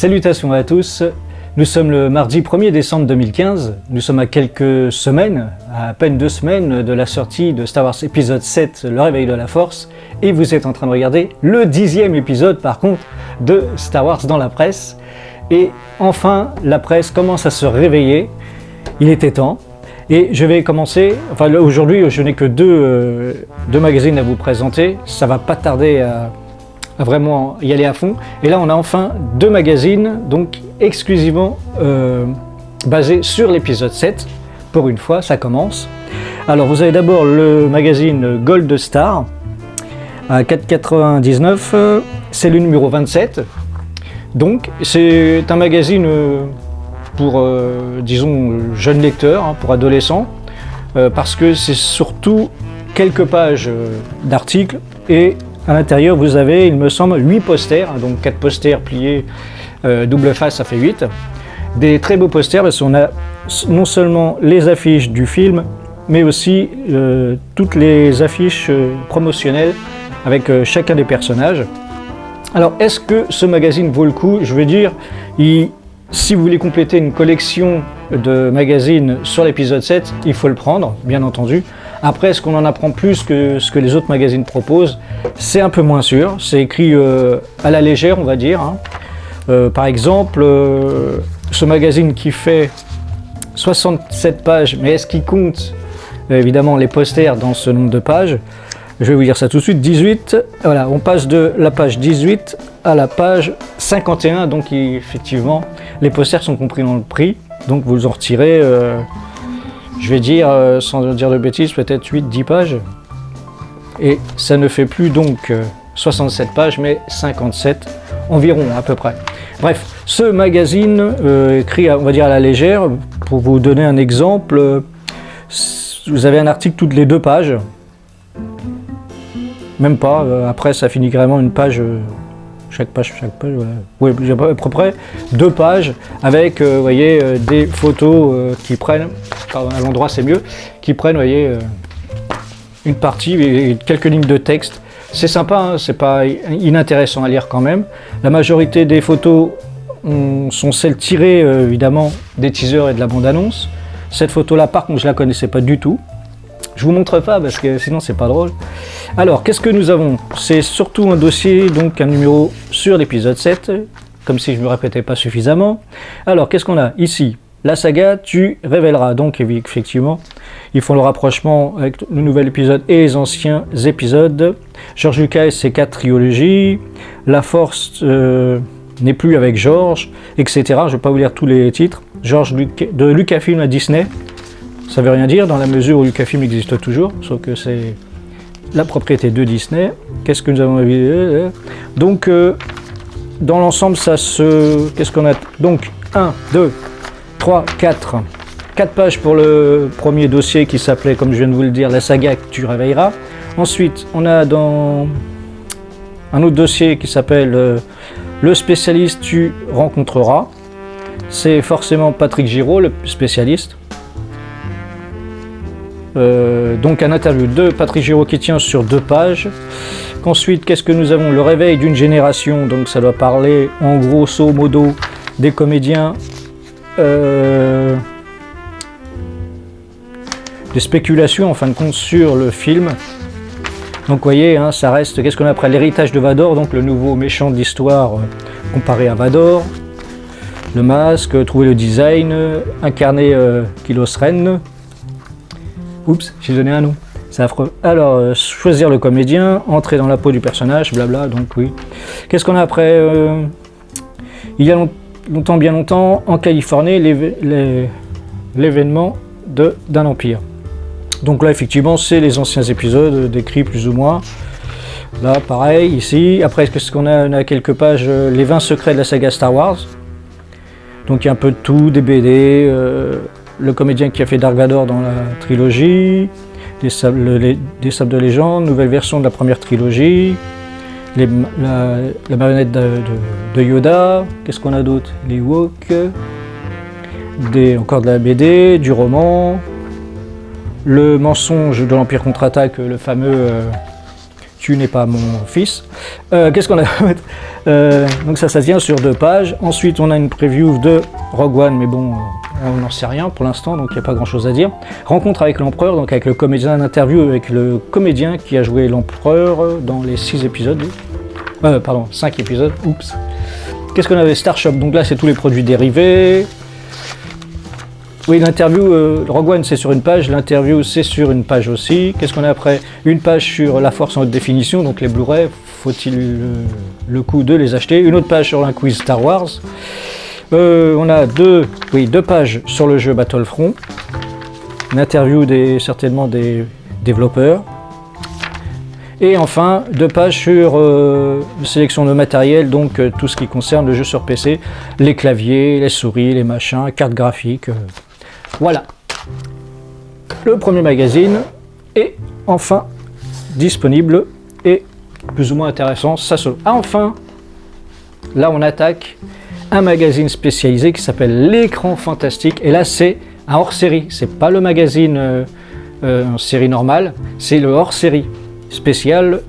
Salutations à tous, nous sommes le mardi 1er décembre 2015, nous sommes à quelques semaines, à peine 2 semaines de la sortie de Star Wars épisode 7, Le Réveil de la Force, et vous êtes en train de regarder le 10e épisode par contre de Star Wars dans la presse. Et enfin, la presse commence à se réveiller, il était temps, et je vais commencer, enfin aujourd'hui je n'ai que deux magazines à vous présenter, ça va pas tarder à vraiment y aller à fond. Et là on a enfin 2 magazines, donc exclusivement basés sur l'épisode 7. Pour une fois, ça commence. Alors vous avez d'abord le magazine Gold Star à 4,99, c'est le numéro 27. Donc c'est un magazine pour, disons, jeunes lecteurs, hein, pour adolescents, parce que c'est surtout quelques pages d'articles et à l'intérieur, vous avez, il me semble, 8 posters, donc 4 posters pliés double face, ça fait 8. Des très beaux posters, parce qu'on a non seulement les affiches du film, mais aussi toutes les affiches promotionnelles avec chacun des personnages. Alors, est-ce que ce magazine vaut le coup? Je veux dire, si vous voulez compléter une collection de magazines sur l'épisode 7, il faut le prendre, bien entendu. Après, est-ce qu'on en apprend plus que ce que les autres magazines proposent? C'est un peu moins sûr. C'est écrit à la légère, on va dire. Hein. Par exemple, ce magazine qui fait 67 pages, mais est-ce qu'il compte évidemment les posters dans ce nombre de pages? Je vais vous dire ça tout de suite. 18, voilà, on passe de la page 18 à la page 51. Donc effectivement, les posters sont compris dans le prix. Donc vous en retirez... je vais dire, sans dire de bêtises, peut-être 8-10 pages. Et ça ne fait plus donc 67 pages, mais 57 environ à peu près. Bref, ce magazine écrit, on va dire, à la légère, pour vous donner un exemple, vous avez un article toutes les 2 pages. Même pas, après ça finit carrément une page... Chaque page, voilà. Oui, j'ai à peu près 2 pages avec, vous voyez, des photos qui prennent, à l'endroit c'est mieux, qui prennent, vous voyez, une partie et quelques lignes de texte. C'est sympa, hein, c'est pas inintéressant à lire quand même. La majorité des photos sont celles tirées, évidemment, des teasers et de la bande-annonce. Cette photo-là, par contre, je la connaissais pas du tout. Je vous montre pas parce que sinon c'est pas drôle. Alors, qu'est-ce que nous avons? C'est surtout un dossier, donc un numéro sur l'épisode 7, comme si je ne me répétais pas suffisamment. Alors, qu'est-ce qu'on a ici? La saga Tu révéleras. Donc, effectivement, ils font le rapprochement avec le nouvel épisode et les anciens épisodes. George Lucas et ses 4 trilogies. La Force n'est plus avec George, etc. Je ne vais pas vous lire tous les titres. De Lucasfilm à Disney. Ça veut rien dire dans la mesure où Lucasfilm existe toujours, sauf que c'est la propriété de Disney. Qu'est-ce que nous avons vu? Donc, dans l'ensemble, ça se... Qu'est-ce qu'on a? Donc, 1, 2, 3, 4. 4 pages pour le premier dossier qui s'appelait, comme je viens de vous le dire, la saga Tu réveilleras. Ensuite, on a dans un autre dossier qui s'appelle Le spécialiste Tu rencontreras. C'est forcément Patrick Giraud, le spécialiste. Donc un interview de Patrick Giraud qui tient sur 2 pages. Ensuite, qu'est-ce que nous avons? Le réveil d'une génération, donc ça doit parler en grosso modo des comédiens, des spéculations en fin de compte sur le film. Donc vous voyez, hein, ça reste, qu'est-ce qu'on a après? L'héritage de Vador, donc le nouveau méchant de l'histoire comparé à Vador. Le masque, trouver le design, incarner Kylo Ren. Oups, j'ai donné un nom, c'est affreux. Alors, choisir le comédien, entrer dans la peau du personnage, blabla, donc oui. Qu'est-ce qu'on a après? Il y a bien longtemps, en Californie, l'événement d'un empire. Donc là, effectivement, c'est les anciens épisodes décrits plus ou moins. Là, pareil, ici. Après, qu'est-ce qu'on a? On a quelques pages, les 20 secrets de la saga Star Wars. Donc il y a un peu de tout, des BD, le comédien qui a fait Dark Vador dans la trilogie, des sables de légende, nouvelle version de la première trilogie, la marionnette de Yoda, qu'est-ce qu'on a d'autre? Les Ewoks, encore de la BD, du roman, le mensonge de l'Empire contre-attaque, le fameux tu n'es pas mon fils. Qu'est-ce qu'on a? Donc ça tient sur 2 pages. Ensuite, on a une preview de Rogue One, mais bon, on n'en sait rien pour l'instant, donc il n'y a pas grand-chose à dire. Rencontre avec l'Empereur, donc avec le comédien, interview avec le comédien qui a joué l'Empereur dans les 5 épisodes. Oups. Qu'est-ce qu'on avait? Starshop, donc là c'est tous les produits dérivés. Oui, l'interview, Rogue One c'est sur une page, l'interview c'est sur une page aussi. Qu'est-ce qu'on a après? Une page sur la force en haute définition, donc les Blu-ray, faut-il le coup de les acheter? Une autre page sur un quiz Star Wars. On a deux pages sur le jeu Battlefront. Une interview certainement des développeurs. Et enfin, 2 pages sur sélection de matériel, donc tout ce qui concerne le jeu sur PC, les claviers, les souris, les machins, cartes graphiques. Voilà. Le premier magazine est enfin disponible et plus ou moins intéressant. Ça se... Ah, enfin, là on attaque un magazine spécialisé qui s'appelle L'écran fantastique. Et là c'est un hors-série. C'est pas le magazine en série normale, c'est le hors-série spécial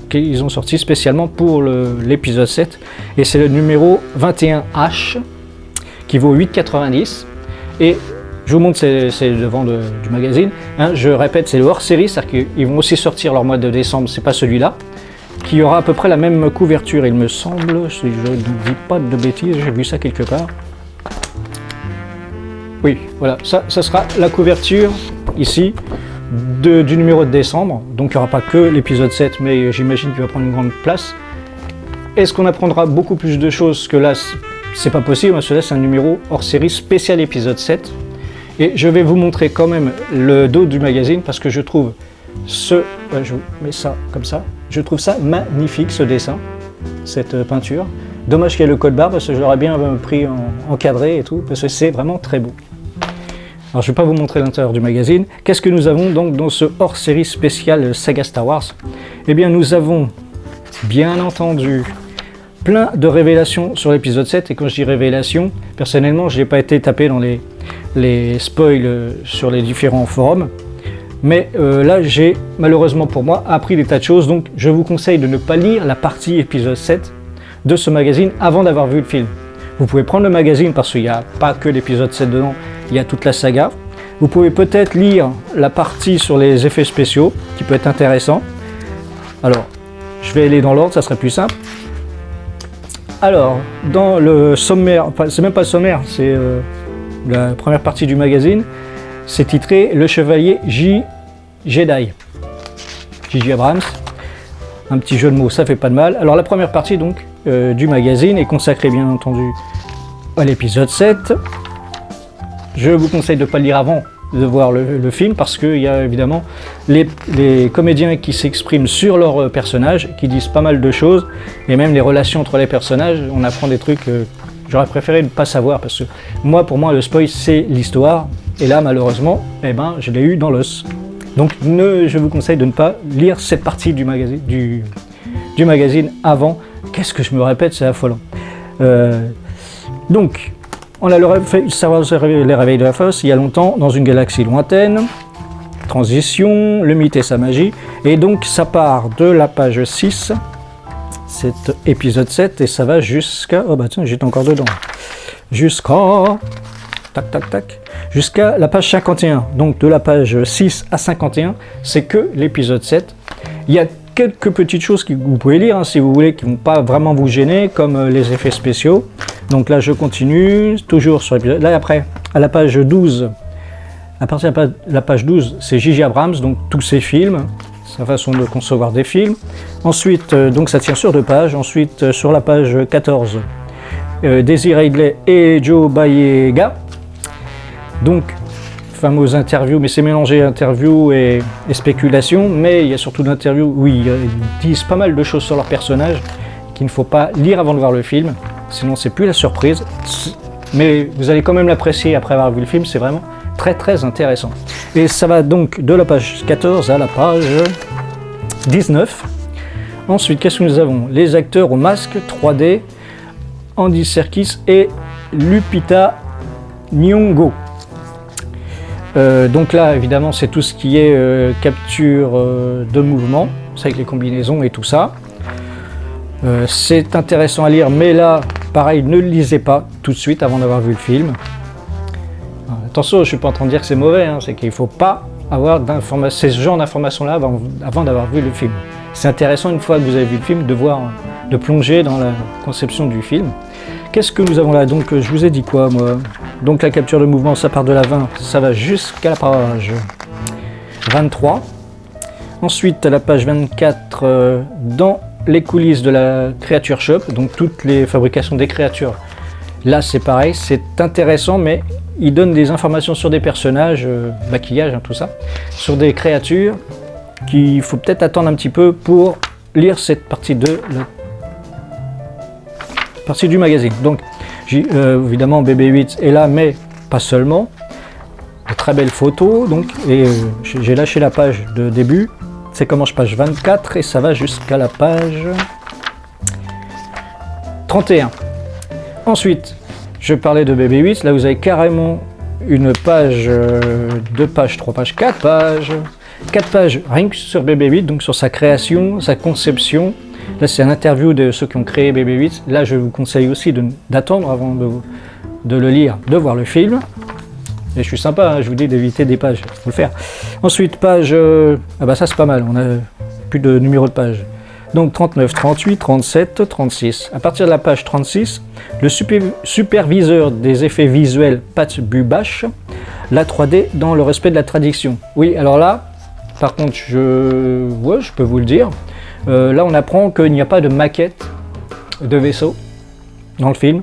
qu'ils ont sorti spécialement pour l'épisode 7. Et c'est le numéro 21H qui vaut 8,90. Et je vous montre, c'est le devant du magazine. Hein, je répète, c'est le hors-série, c'est-à-dire qu'ils vont aussi sortir leur mois de décembre, c'est pas celui-là, qui aura à peu près la même couverture, il me semble, si je ne dis pas de bêtises, j'ai vu ça quelque part. Oui, voilà, ça sera la couverture, ici, du numéro de décembre. Donc il n'y aura pas que l'épisode 7, mais j'imagine qu'il va prendre une grande place. Est-ce qu'on apprendra beaucoup plus de choses que là? C'est pas possible, parce que là c'est un numéro hors-série spécial épisode 7. Et je vais vous montrer quand même le dos du magazine parce que je trouve je vous mets ça comme ça, je trouve ça magnifique ce dessin, cette peinture. Dommage qu'il y ait le code barre parce que je l'aurais bien pris en encadré et tout, parce que c'est vraiment très beau. Alors je ne vais pas vous montrer l'intérieur du magazine. Qu'est-ce que nous avons donc dans ce hors-série spécial saga Star Wars? Eh bien nous avons bien entendu plein de révélations sur l'épisode 7, et quand je dis révélations, personnellement je n'ai pas été tapé dans les spoils sur les différents forums, mais là j'ai malheureusement pour moi appris des tas de choses, donc je vous conseille de ne pas lire la partie épisode 7 de ce magazine avant d'avoir vu le film. Vous pouvez prendre le magazine parce qu'il n'y a pas que l'épisode 7 dedans, il y a toute la saga. Vous pouvez peut-être lire la partie sur les effets spéciaux qui peut être intéressant. Alors je vais aller dans l'ordre, ça serait plus simple. Alors, dans le sommaire, enfin, c'est même pas le sommaire, c'est la première partie du magazine, c'est titré Le Chevalier Jedi. J.J. Abrams, un petit jeu de mots, ça fait pas de mal. Alors la première partie donc du magazine est consacrée bien entendu à l'épisode 7. Je vous conseille de ne pas le lire avant de voir le film parce qu'il y a évidemment les comédiens qui s'expriment sur leurs personnages, qui disent pas mal de choses, et même les relations entre les personnages, on apprend des trucs que j'aurais préféré ne pas savoir parce que pour moi le spoil c'est l'histoire, et là malheureusement je l'ai eu dans l'os. Donc je vous conseille de ne pas lire cette partie du magazine avant. Qu'est-ce que je me répète, c'est affolant. Donc on a les réveils de la Force il y a longtemps, dans une galaxie lointaine, transition, le mythe et sa magie, et donc ça part de la page 6, cet épisode 7, et ça va jusqu'à, oh bah tiens, j'étais encore dedans, jusqu'à la page 51, donc de la page 6 à 51, c'est que l'épisode 7. Il y a quelques petites choses que vous pouvez lire si vous voulez, qui ne vont pas vraiment vous gêner, comme les effets spéciaux. Donc là je continue, toujours sur l'épisode. Là après, à la page 12, à partir de la page 12, c'est J.J. Abrams, donc tous ses films, sa façon de concevoir des films. Ensuite, donc ça tient sur 2 pages. Ensuite, sur la page 14, Daisy Ridley et Joe Boyega. Donc, fameuses interviews, mais c'est mélangé interviews et spéculation, mais il y a surtout d'interviews où ils disent pas mal de choses sur leur personnage qu'il ne faut pas lire avant de voir le film, sinon c'est plus la surprise. Mais vous allez quand même l'apprécier après avoir vu le film, c'est vraiment très très intéressant. Et ça va donc de la page 14 à la page 19. Ensuite, qu'est-ce que nous avons? Les acteurs au masque 3D, Andy Serkis et Lupita Nyong'o. Donc là, évidemment, c'est tout ce qui est capture de mouvement, c'est avec les combinaisons et tout ça. C'est intéressant à lire, mais là, pareil, ne le lisez pas tout de suite avant d'avoir vu le film. Attention, je ne suis pas en train de dire que c'est mauvais, hein, c'est qu'il ne faut pas avoir ce genre d'informations-là avant d'avoir vu le film. C'est intéressant, une fois que vous avez vu le film, de plonger dans la conception du film. Qu'est-ce que nous avons là? Donc, je vous ai dit quoi, moi? Donc, la capture de mouvement, ça part de la 20, ça va jusqu'à la page 23. Ensuite, à la page 24, dans les coulisses de la Creature Shop, donc toutes les fabrications des créatures. Là, c'est pareil, c'est intéressant, mais il donne des informations sur des personnages, maquillage, hein, tout ça, sur des créatures qu'il faut peut-être attendre un petit peu pour lire cette partie du magazine. Donc, évidemment, BB-8 est là, mais pas seulement. De très belles photos, donc, et j'ai lâché la page de début. C'est commence page 24 et ça va jusqu'à la page 31. Ensuite, je parlais de BB-8, là vous avez carrément une page, 2 pages, 3 pages, 4 pages, 4 pages rien que sur BB-8, donc sur sa création, sa conception. Là c'est une interview de ceux qui ont créé BB-8. Là je vous conseille aussi d'attendre avant de le lire, de voir le film. Et je suis sympa, hein, je vous dis d'éviter des pages, il faut le faire. Ensuite, page... ah bah ça c'est pas mal, on a plus de numéro de page. Donc 39, 38, 37, 36. À partir de la page 36, le superviseur des effets visuels Pat Bubash, la 3D dans le respect de la tradition. Oui, alors là, par contre, je peux vous le dire, là on apprend qu'il n'y a pas de maquette de vaisseau dans le film,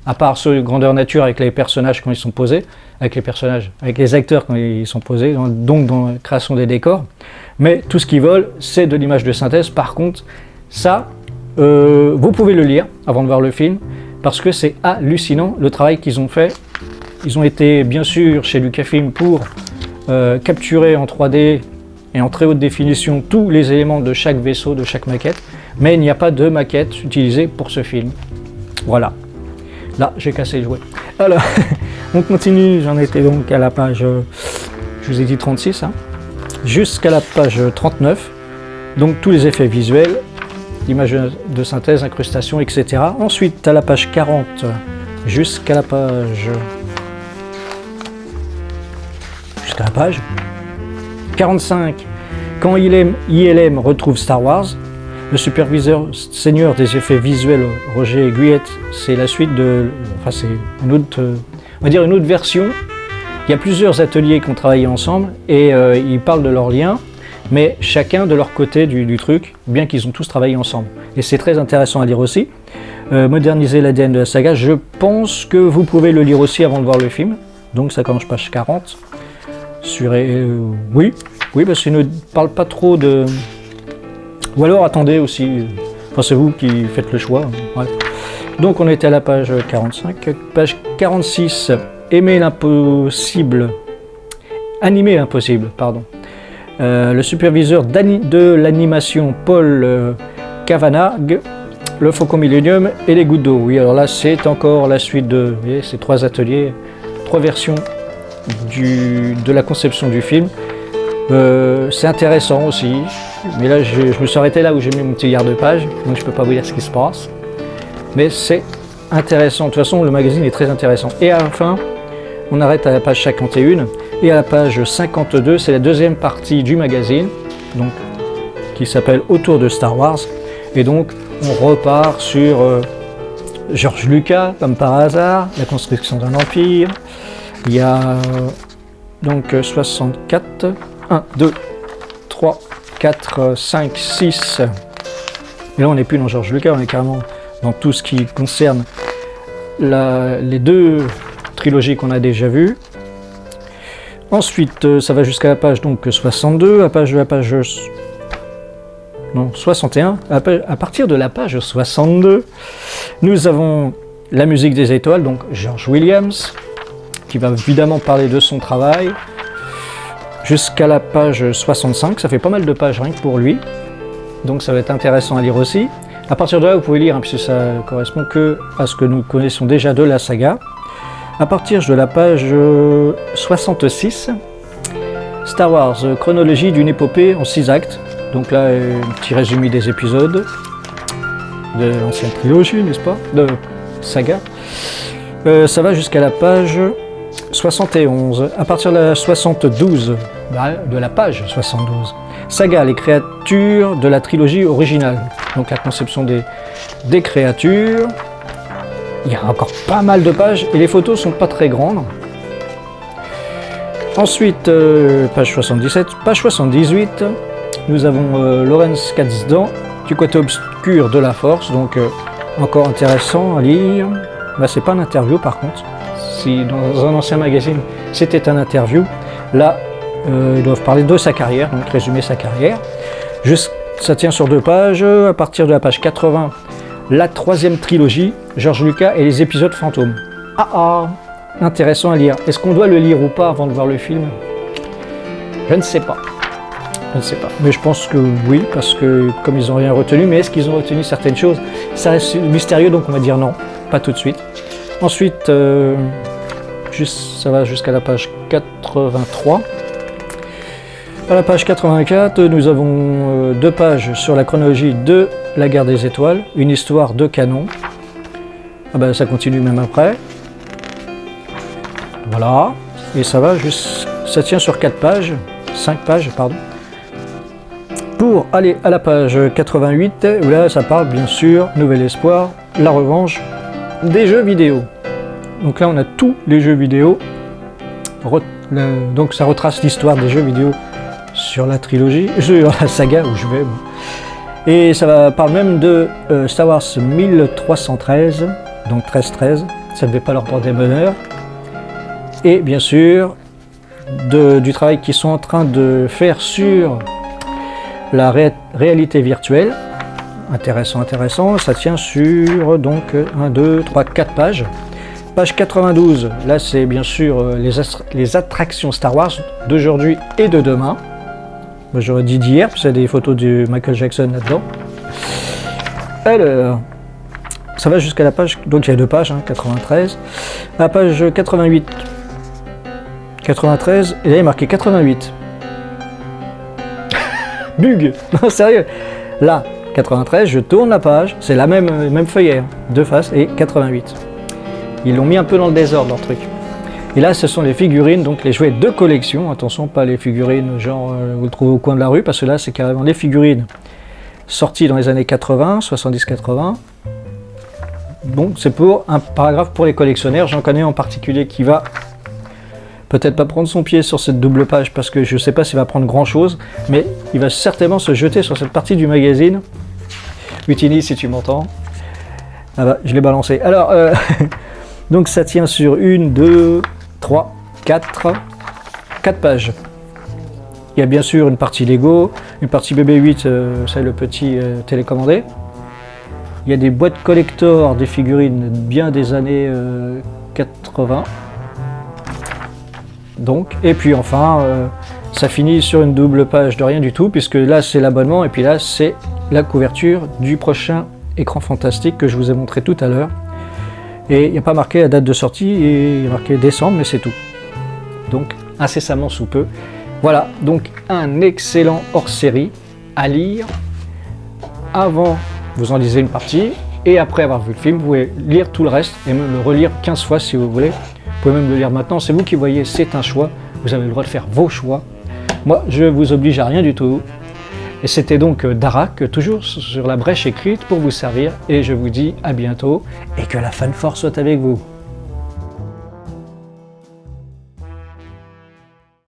à part ceux de grandeur nature avec les personnages quand ils sont posés, avec les acteurs quand ils sont posés, donc dans la création des décors. Mais tout ce qu'ils veulent, c'est de l'image de synthèse. Par contre, ça, vous pouvez le lire avant de voir le film, parce que c'est hallucinant le travail qu'ils ont fait. Ils ont été bien sûr chez Lucasfilm pour capturer en 3D et en très haute définition tous les éléments de chaque vaisseau, de chaque maquette, mais il n'y a pas de maquette utilisée pour ce film. Voilà. Là, j'ai cassé le jouet. Alors, on continue, j'en étais donc à la page, je vous ai dit 36, hein, jusqu'à la page 39. Donc tous les effets visuels, images de synthèse, incrustation, etc. Ensuite, à la page 40, jusqu'à la page 45, quand ILM retrouve Star Wars, le superviseur senior des effets visuels Roger Guyette, c'est la suite enfin c'est une autre, on va dire une autre version. Il y a plusieurs ateliers qui ont travaillé ensemble et ils parlent de leurs liens, mais chacun de leur côté du truc, bien qu'ils ont tous travaillé ensemble. Et c'est très intéressant à lire aussi. Moderniser l'ADN de la saga, je pense que vous pouvez le lire aussi avant de voir le film. Donc ça commence page 40. Oui, parce qu'il ne parle pas trop de... Ou alors attendez aussi, enfin c'est vous qui faites le choix. Ouais. Donc on était à la page 45, page 46, Animer l'impossible, pardon. Le superviseur de l'animation Paul Cavanagh, le Faucon Millenium et les gouttes d'eau. Oui, alors là c'est encore la suite de ces 3 ateliers, 3 versions de la conception du film. C'est intéressant aussi, mais là je me suis arrêté là où j'ai mis mon petit garde-page, donc je peux pas vous dire ce qui se passe. Mais c'est intéressant, de toute façon le magazine est très intéressant. Et à la fin, on arrête à la page 51, et à la page 52, c'est la deuxième partie du magazine, donc, qui s'appelle Autour de Star Wars. Et donc on repart sur George Lucas, comme par hasard, la construction d'un empire. Il y a donc 64... 1, 2, 3, 4, 5, 6. Et là, on n'est plus dans George Lucas, on est carrément dans tout ce qui concerne les 2 trilogies qu'on a déjà vues. Ensuite, ça va jusqu'à la page donc 62, à la page 61. À partir de la page 62, nous avons la musique des étoiles, donc George Williams, qui va évidemment parler de son travail. Jusqu'à la page 65, ça fait pas mal de pages rien que pour lui, donc ça va être intéressant à lire aussi. À partir de là, vous pouvez lire, hein, puisque ça correspond que à ce que nous connaissons déjà de la saga. À partir de la page 66, Star Wars, chronologie d'une épopée en 6 actes. Donc là, un petit résumé des épisodes. de l'ancienne trilogie, n'est-ce pas, de saga. Ça va jusqu'à la page 71. À partir de la 72, de la page 72, saga, les créatures de la trilogie originale. Donc la conception des créatures. Il y a encore pas mal de pages et les photos sont pas très grandes. Ensuite, page 77, page 78, nous avons Lawrence Kasdan, du côté obscur de la force, donc encore intéressant à lire. Là, c'est pas une interview par contre. Si dans un ancien magazine c'était un interview, là ils doivent parler de sa carrière, donc résumer sa carrière. Ça tient sur 2 pages, à partir de la page 80, la 3e trilogie, George Lucas et les épisodes fantômes. Intéressant à lire. Est-ce qu'on doit le lire ou pas avant de voir le film? Je ne sais pas. Mais je pense que oui, parce que comme ils n'ont rien retenu, mais est-ce qu'ils ont retenu certaines choses? Ça reste mystérieux, donc on va dire non, pas tout de suite. Ensuite, ça va jusqu'à la page 83. À la page 84, nous avons 2 pages sur la chronologie de la Guerre des Étoiles, une histoire de canon. Ça continue même après. Voilà, et ça tient sur 5 pages, pardon. Pour aller à la page 88, où là ça parle bien sûr, Nouvel Espoir, la revanche des jeux vidéo. Donc là on a tous les jeux vidéo, donc ça retrace l'histoire des jeux vidéo sur la trilogie, sur la saga où je vais. Et ça parle même de Star Wars 1313, donc 1313, ça ne devait pas leur porter bonheur. Et bien sûr, du travail qu'ils sont en train de faire sur la réalité virtuelle. Intéressant, ça tient sur donc 1, 2, 3, 4 pages. Page 92, là c'est bien sûr les attractions Star Wars d'aujourd'hui et de demain. J'aurais dit d'hier, parce qu'il y a des photos de Michael Jackson là-dedans. Alors, ça va jusqu'à la page, donc il y a 2 pages, 93. À la page 88. 93, et là il est marqué 88. Bug. Non, sérieux. Là, 93, je tourne la page, c'est la même feuillère, 2 faces, et 88. Ils l'ont mis un peu dans le désordre, leur truc. Et là, ce sont les figurines, donc les jouets de collection. Attention, pas les figurines genre vous le trouvez au coin de la rue, parce que là, c'est carrément les figurines sorties dans les années 80, 70-80. Bon, c'est pour un paragraphe pour les collectionneurs. J'en connais en particulier qui va peut-être pas prendre son pied sur cette double page parce que je ne sais pas s'il va prendre grand chose, mais il va certainement se jeter sur cette partie du magazine. Mutiny, si tu m'entends. Je l'ai balancé. Alors, donc ça tient sur 1, 2, 3, 4 pages. Il y a bien sûr une partie Lego, une partie BB-8, c'est le petit télécommandé. Il y a des boîtes collector, des figurines bien des années 80. Donc, et puis enfin, ça finit sur une double page de rien du tout, puisque là c'est l'abonnement, et puis là c'est la couverture du prochain écran fantastique que je vous ai montré tout à l'heure. Et il n'y a pas marqué la date de sortie, et il y a marqué décembre, mais c'est tout. Donc, incessamment sous peu. Voilà, donc un excellent hors-série à lire. Avant, vous en lisez une partie, et après avoir vu le film, vous pouvez lire tout le reste, et même le relire 15 fois si vous voulez. Vous pouvez même le lire maintenant, c'est vous qui voyez, c'est un choix. Vous avez le droit de faire vos choix. Moi, je vous oblige à rien du tout. Et c'était donc Darak, toujours sur la brèche écrite pour vous servir. Et je vous dis à bientôt et que la Fan Force soit avec vous.